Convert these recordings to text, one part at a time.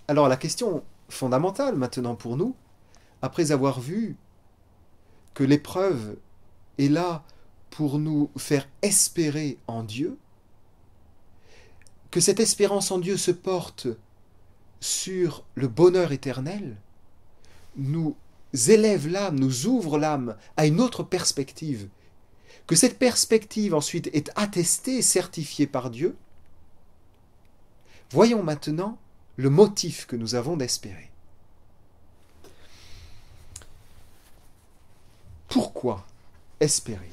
Alors la question fondamentale maintenant pour nous, après avoir vu que l'épreuve est là pour nous faire espérer en Dieu, que cette espérance en Dieu se porte sur le bonheur éternel, nous élève l'âme, nous ouvre l'âme à une autre perspective, que cette perspective ensuite est attestée, certifiée par Dieu. Voyons maintenant le motif que nous avons d'espérer. Pourquoi espérer?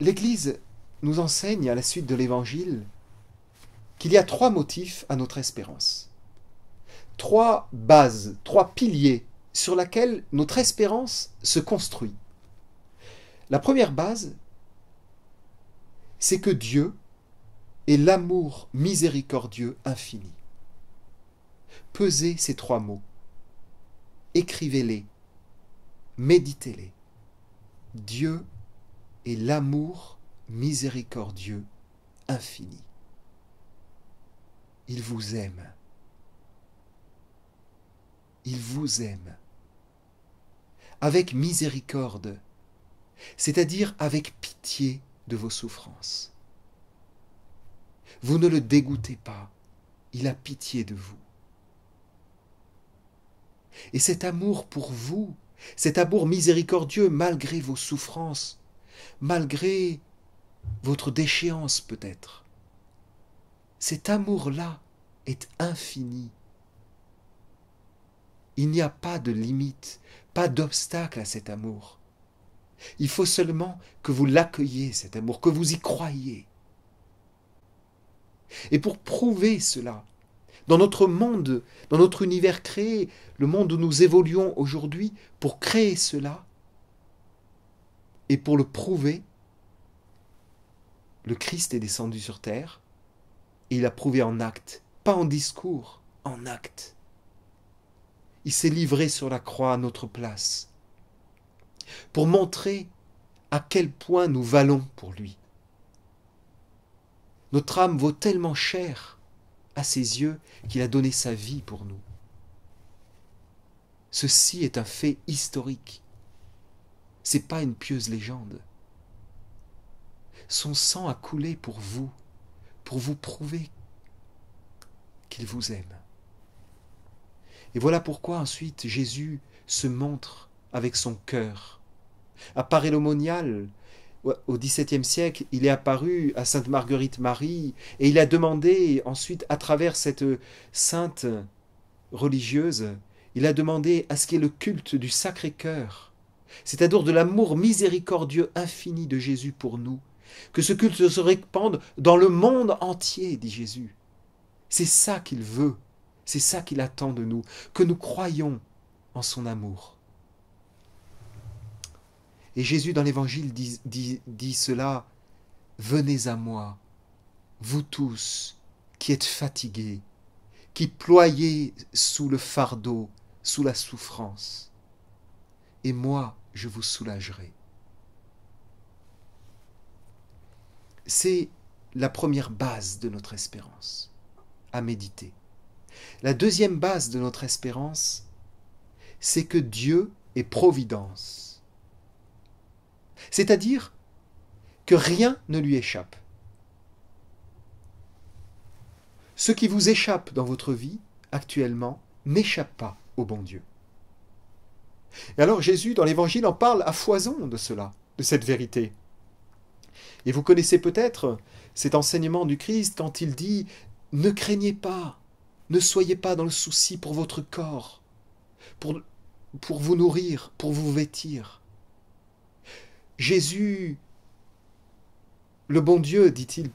L'Église nous enseigne à la suite de l'Évangile qu'il y a 3 motifs à notre espérance. 3 bases, 3 piliers sur lesquels notre espérance se construit. La première base, c'est que Dieu est l'amour miséricordieux infini. Pesez ces 3 mots. Écrivez-les. Méditez-les. Dieu est l'amour miséricordieux infini. Il vous aime. Il vous aime. Avec miséricorde, c'est-à-dire avec pitié de vos souffrances. Vous ne le dégoûtez pas, il a pitié de vous. Et cet amour pour vous, cet amour miséricordieux malgré vos souffrances, malgré votre déchéance peut-être, cet amour-là est infini. Il n'y a pas de limite, pas d'obstacle à cet amour. Il faut seulement que vous l'accueilliez, cet amour, que vous y croyiez. Et pour prouver cela, dans notre monde, dans notre univers créé, le monde où nous évoluons aujourd'hui, pour créer cela, et pour le prouver, le Christ est descendu sur terre, et il a prouvé en acte, pas en discours, en acte. Il s'est livré sur la croix à notre place, pour montrer à quel point nous valons pour lui. Notre âme vaut tellement cher à ses yeux qu'il a donné sa vie pour nous. Ceci est un fait historique. Ce n'est pas une pieuse légende. Son sang a coulé pour vous prouver qu'il vous aime. Et voilà pourquoi ensuite Jésus se montre avec son cœur. À Paray-le-Monial, au XVIIe siècle, il est apparu à Sainte Marguerite Marie et il a demandé ensuite, à travers cette sainte religieuse, il a demandé à ce qu'il y ait le culte du Sacré-Cœur, c'est-à-dire de l'amour miséricordieux infini de Jésus pour nous, que ce culte se répande dans le monde entier, dit Jésus. C'est ça qu'il veut, c'est ça qu'il attend de nous, que nous croyions en son amour. Et Jésus dans l'Évangile dit cela, « Venez à moi, vous tous qui êtes fatigués, qui ployez sous le fardeau, sous la souffrance, et moi je vous soulagerai. » C'est la première base de notre espérance, à méditer. La deuxième base de notre espérance, c'est que Dieu est providence. C'est-à-dire que rien ne lui échappe. Ce qui vous échappe dans votre vie actuellement n'échappe pas au bon Dieu. Et alors Jésus, dans l'Évangile, en parle à foison de cela, de cette vérité. Et vous connaissez peut-être cet enseignement du Christ quand il dit « Ne craignez pas, ne soyez pas dans le souci pour votre corps, pour vous nourrir, pour vous vêtir. » Jésus, le bon Dieu, dit-il,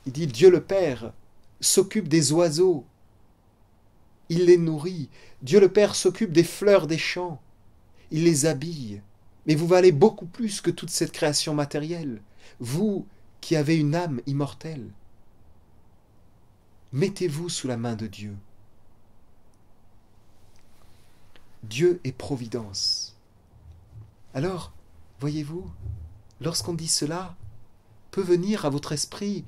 il dit Dieu le Père s'occupe des oiseaux, il les nourrit. Dieu le Père s'occupe des fleurs des champs, il les habille. Mais vous valez beaucoup plus que toute cette création matérielle, vous qui avez une âme immortelle. Mettez-vous sous la main de Dieu. Dieu est providence. Alors, voyez-vous, lorsqu'on dit cela, peut venir à votre esprit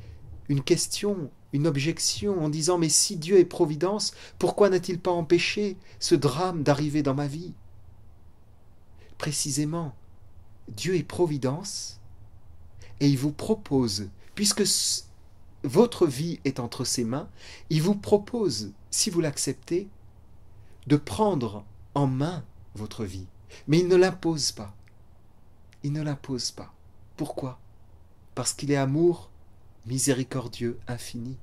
une question, une objection en disant « Mais si Dieu est providence, pourquoi n'a-t-il pas empêché ce drame d'arriver dans ma vie ?» Précisément, Dieu est providence et il vous propose, puisque votre vie est entre ses mains, il vous propose, si vous l'acceptez, de prendre en main votre vie. Mais il ne l'impose pas. Il ne l'impose pas. Pourquoi? Parce qu'il est amour miséricordieux, infini.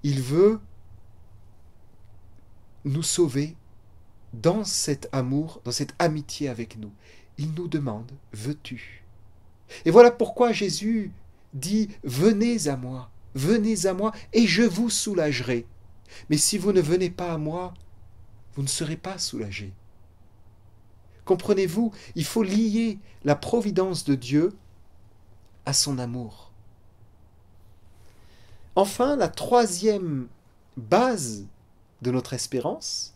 Il veut nous sauver dans cet amour, dans cette amitié avec nous. Il nous demande, veux-tu? Et voilà pourquoi Jésus dit, venez à moi, et je vous soulagerai. Mais si vous ne venez pas à moi, vous ne serez pas soulagés. Comprenez-vous, il faut lier la providence de Dieu à son amour. Enfin, la troisième base de notre espérance,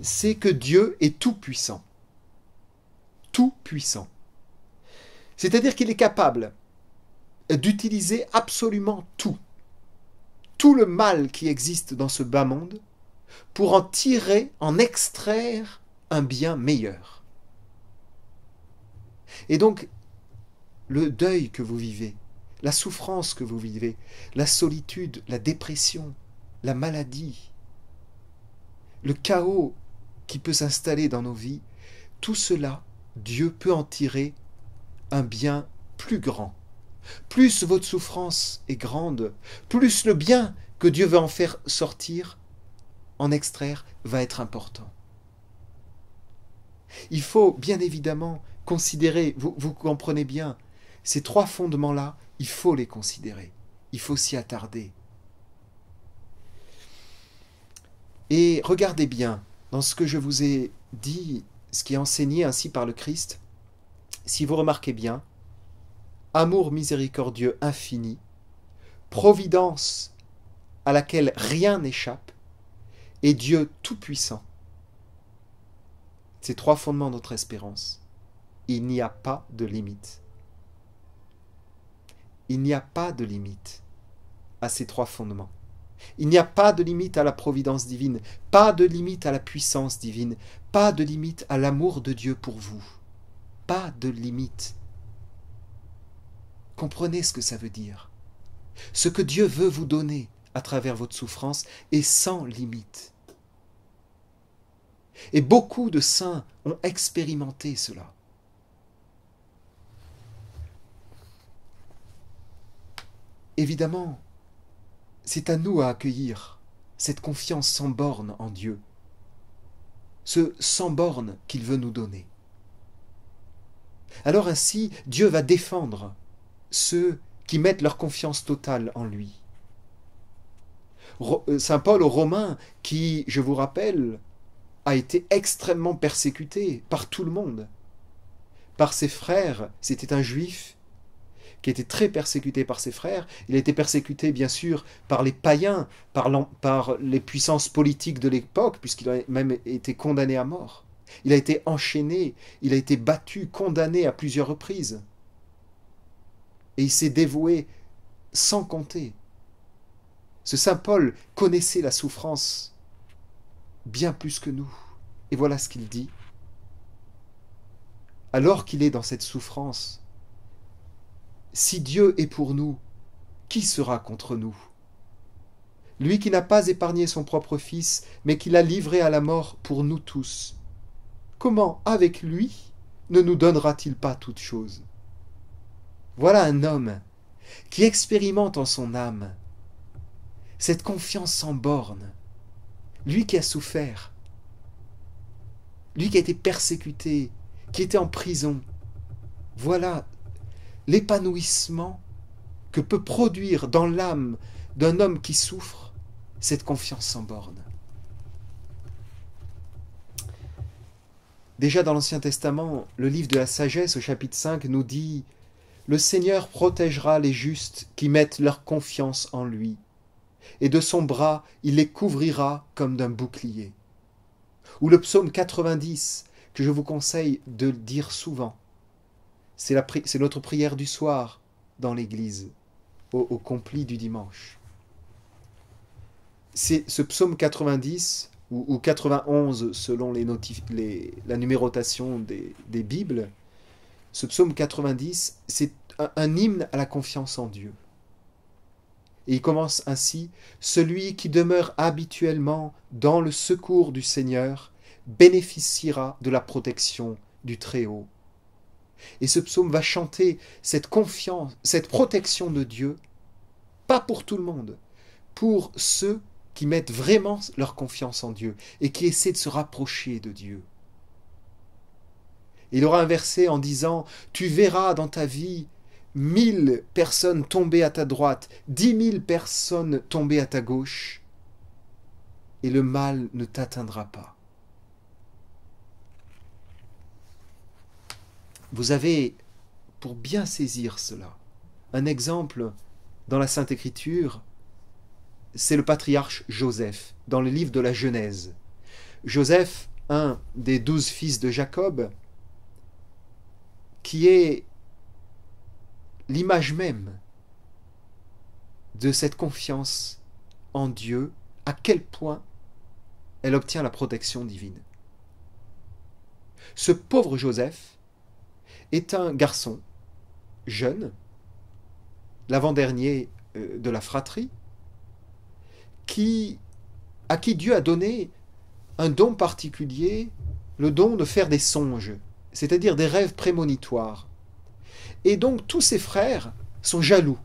c'est que Dieu est tout-puissant. Tout-puissant. C'est-à-dire qu'il est capable d'utiliser absolument tout le mal qui existe dans ce bas monde, pour en tirer, en extraire un bien meilleur. Et donc, le deuil que vous vivez, la souffrance que vous vivez, la solitude, la dépression, la maladie, le chaos qui peut s'installer dans nos vies, tout cela, Dieu peut en tirer un bien plus grand. Plus votre souffrance est grande, plus le bien que Dieu veut en faire sortir, en extraire, va être important. Il faut bien évidemment considérer, vous comprenez bien, ces trois fondements-là, il faut les considérer, il faut s'y attarder. Et regardez bien, dans ce que je vous ai dit, ce qui est enseigné ainsi par le Christ, si vous remarquez bien, amour miséricordieux infini, providence à laquelle rien n'échappe, et Dieu tout-puissant. Ces trois fondements de notre espérance. Il n'y a pas de limite. Il n'y a pas de limite à ces trois fondements. Il n'y a pas de limite à la providence divine, pas de limite à la puissance divine, pas de limite à l'amour de Dieu pour vous. Pas de limite. Comprenez ce que ça veut dire. Ce que Dieu veut vous donner à travers votre souffrance est sans limite. Et beaucoup de saints ont expérimenté cela. Évidemment, c'est à nous à accueillir cette confiance sans borne en Dieu, ce sans borne qu'il veut nous donner. Alors ainsi, Dieu va défendre ceux qui mettent leur confiance totale en lui. Saint Paul aux Romains, qui, je vous rappelle, a été extrêmement persécuté par tout le monde, par ses frères. C'était un juif qui était très persécuté par ses frères. Il a été persécuté, bien sûr, par les païens, par les puissances politiques de l'époque, puisqu'il a même été condamné à mort. Il a été enchaîné, il a été battu, condamné à plusieurs reprises. Et il s'est dévoué sans compter. Ce saint Paul connaissait la souffrance bien plus que nous. Et voilà ce qu'il dit. Alors qu'il est dans cette souffrance, si Dieu est pour nous, qui sera contre nous? Lui qui n'a pas épargné son propre Fils, mais qui l'a livré à la mort pour nous tous. Comment, avec lui, ne nous donnera-t-il pas toutes choses? Voilà un homme qui expérimente en son âme cette confiance sans borne. Lui qui a souffert, lui qui a été persécuté, qui était en prison. Voilà l'épanouissement que peut produire dans l'âme d'un homme qui souffre cette confiance sans borne. Déjà dans l'Ancien Testament, le livre de la sagesse au chapitre 5 nous dit « Le Seigneur protégera les justes qui mettent leur confiance en lui, et de son bras il les couvrira comme d'un bouclier. » Ou le psaume 90, que je vous conseille de dire souvent. C'est notre prière du soir dans l'église. au compli du dimanche. C'est ce psaume 90 ou 91 selon la numérotation des Bibles. Ce psaume 90, c'est un hymne à la confiance en Dieu. Et il commence ainsi: celui qui demeure habituellement dans le secours du Seigneur bénéficiera de la protection du Très-Haut. Et ce psaume va chanter cette confiance, cette protection de Dieu, pas pour tout le monde, pour ceux qui mettent vraiment leur confiance en Dieu et qui essaient de se rapprocher de Dieu. Il aura un verset en disant: tu verras dans ta vie 1000 personnes tomber à ta droite, 10 000 personnes tomber à ta gauche, et le mal ne t'atteindra pas. Vous avez, pour bien saisir cela, un exemple dans la Sainte Écriture, c'est le patriarche Joseph, dans le livre de la Genèse. Joseph, un des 12 fils de Jacob, qui est l'image même de cette confiance en Dieu, à quel point elle obtient la protection divine. Ce pauvre Joseph est un garçon jeune, l'avant-dernier de la fratrie, à qui Dieu a donné un don particulier, le don de faire des songes, c'est-à-dire des rêves prémonitoires. Et donc tous ses frères sont jaloux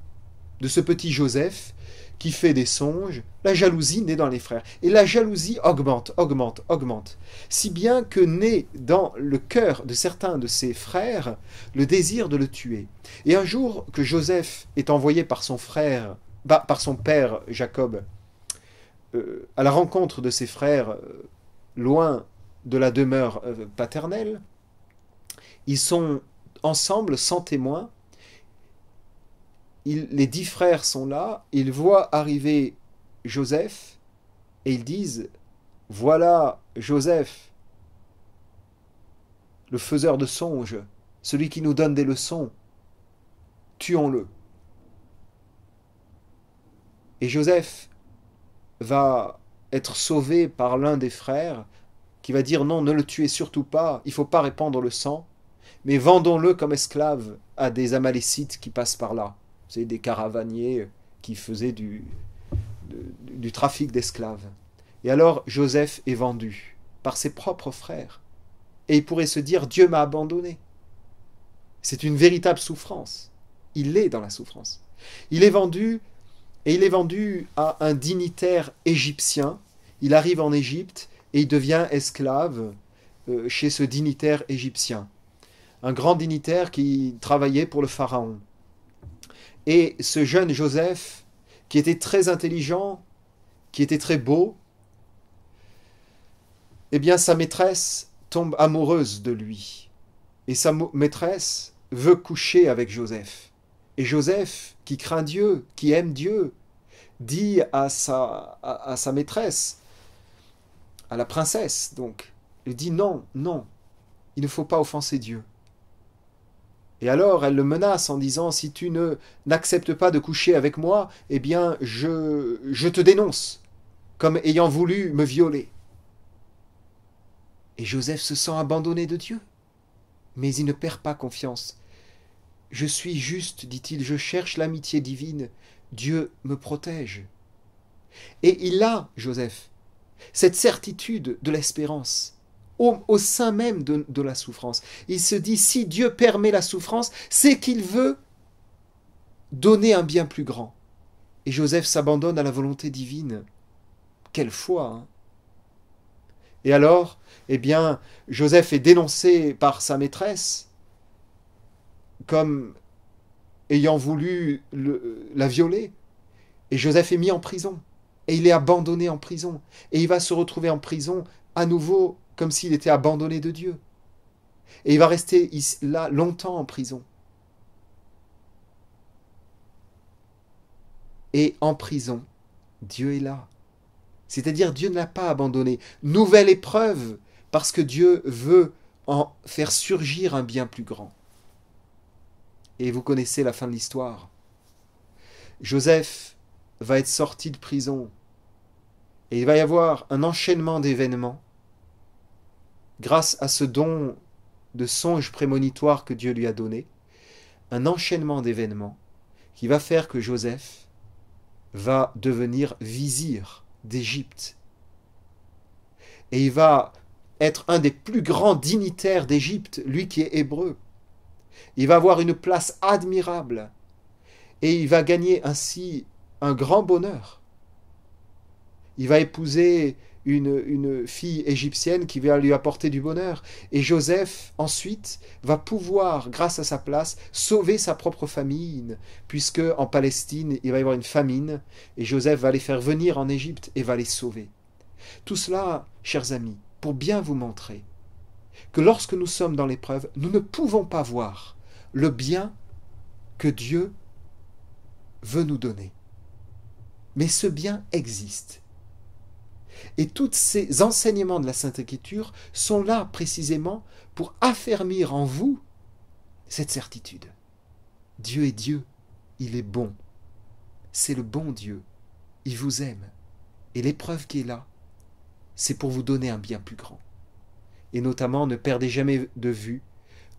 de ce petit Joseph qui fait des songes. La jalousie naît dans les frères. Et la jalousie augmente, augmente, augmente. Si bien que naît dans le cœur de certains de ses frères le désir de le tuer. Et un jour que Joseph est envoyé par son père Jacob, à la rencontre de ses frères, loin de la demeure paternelle, ils sont ensemble, sans témoin. Les 10 frères sont là, ils voient arriver Joseph, et ils disent: voilà Joseph, le faiseur de songes, celui qui nous donne des leçons, tuons-le. Et Joseph va être sauvé par l'un des frères, qui va dire: non, ne le tuez surtout pas, il ne faut pas répandre le sang, mais vendons-le comme esclave à des Amalécites qui passent par là. C'est des caravaniers qui faisaient du trafic d'esclaves. Et alors Joseph est vendu par ses propres frères. Et il pourrait se dire: Dieu m'a abandonné. C'est une véritable souffrance. Il est dans la souffrance. Il est vendu, et il est vendu à un dignitaire égyptien. Il arrive en Égypte et il devient esclave chez ce dignitaire égyptien. Un grand dignitaire qui travaillait pour le pharaon. Et ce jeune Joseph, qui était très intelligent, qui était très beau, eh bien sa maîtresse tombe amoureuse de lui. Et sa maîtresse veut coucher avec Joseph. Et Joseph, qui craint Dieu, qui aime Dieu, dit à sa maîtresse, à la princesse donc, il dit: non, non, il ne faut pas offenser Dieu. Et alors elle le menace en disant: si tu n'acceptes pas de coucher avec moi, eh bien je te dénonce comme ayant voulu me violer. Et Joseph se sent abandonné de Dieu, mais il ne perd pas confiance. Je suis juste, dit-il, je cherche l'amitié divine, Dieu me protège. Et il a, Joseph, cette certitude de l'espérance. Au sein même de la souffrance. Il se dit: si Dieu permet la souffrance, c'est qu'il veut donner un bien plus grand. Et Joseph s'abandonne à la volonté divine. Quelle foi, hein! Et alors, eh bien, Joseph est dénoncé par sa maîtresse comme ayant voulu la violer. Et Joseph est mis en prison. Et il est abandonné en prison. Et il va se retrouver en prison à nouveau comme s'il était abandonné de Dieu. Et il va rester là longtemps en prison. Et en prison, Dieu est là. C'est-à-dire, Dieu ne l'a pas abandonné. Nouvelle épreuve, parce que Dieu veut en faire surgir un bien plus grand. Et vous connaissez la fin de l'histoire. Joseph va être sorti de prison et il va y avoir un enchaînement d'événements grâce à ce don de songe prémonitoire que Dieu lui a donné, un enchaînement d'événements qui va faire que Joseph va devenir vizir d'Égypte. Et il va être un des plus grands dignitaires d'Égypte, lui qui est hébreu. Il va avoir une place admirable et il va gagner ainsi un grand bonheur. Il va épouser une fille égyptienne qui va lui apporter du bonheur. Et Joseph, ensuite, va pouvoir, grâce à sa place, sauver sa propre famille, puisque en Palestine, il va y avoir une famine, et Joseph va les faire venir en Égypte et va les sauver. Tout cela, chers amis, pour bien vous montrer que lorsque nous sommes dans l'épreuve, nous ne pouvons pas voir le bien que Dieu veut nous donner. Mais ce bien existe. Et tous ces enseignements de la Sainte Écriture sont là précisément pour affermir en vous cette certitude. Dieu est Dieu, il est bon. C'est le bon Dieu, il vous aime. Et l'épreuve qui est là, c'est pour vous donner un bien plus grand. Et notamment, ne perdez jamais de vue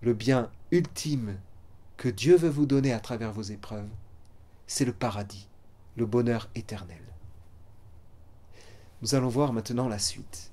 le bien ultime que Dieu veut vous donner à travers vos épreuves. C'est le paradis, le bonheur éternel. Nous allons voir maintenant la suite.